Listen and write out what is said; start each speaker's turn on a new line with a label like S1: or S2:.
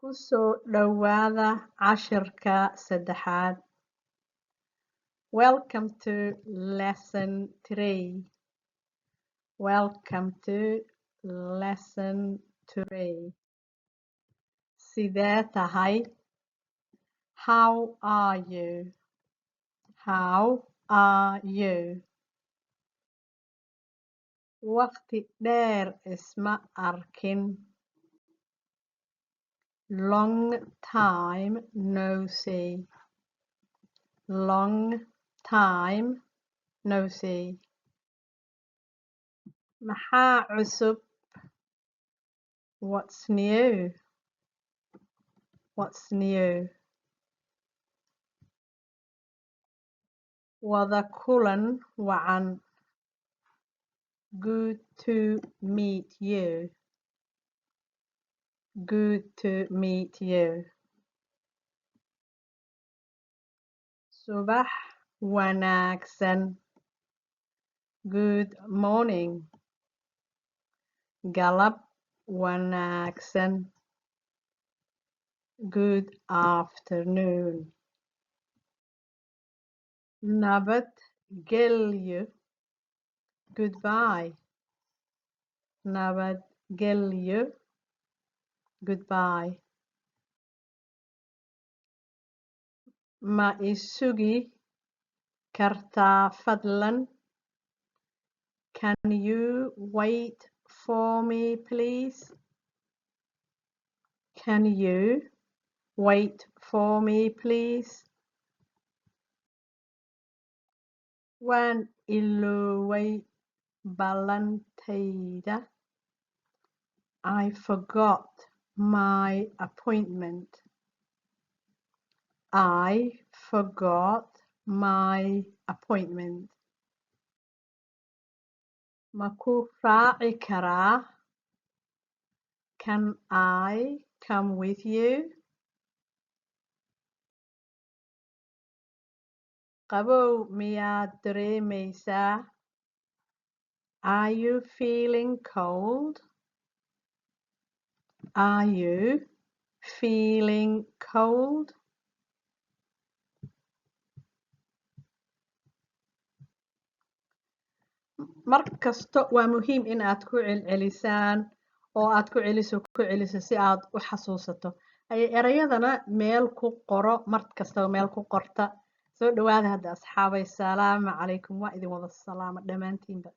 S1: Ku soo dhawaada cashirka saddexaad. Welcome to lesson 3. Welcome to lesson 3. Sidee tahay? How are you? How are you? Waqti dheer isma arkin. Long time no see. Long time no see. Maxaa cusub? What's new? What's new? Wada kulan wacan. Good to meet you. Good to meet you. Subax wanaagsan. Good morning. Galab wanaagsan. Good afternoon. Nabad gelyo. Goodbye. Nabad gelyo. Goodbye. Ma isugi kartaa fadlan? Can you wait for me, please? Can you wait for me, please? Waan ilooway ballantayda. I forgot my appointment. I forgot my appointment. Ma ku raaci karaa? Can I come with you? Qabow miyaad dareemaysaa? Are you feeling cold? Are you feeling cold? Mar kasta waa muhiim in aad ku celcelisaan oo aad ku celiso si aad u xasuusato. Erayadana meel ku qoro, mar kastaba meel ku qorta. Soo dhawaada hadda asxaabay. Salaamu calaykum. Waa idin wada salaamo dhammaantiinba.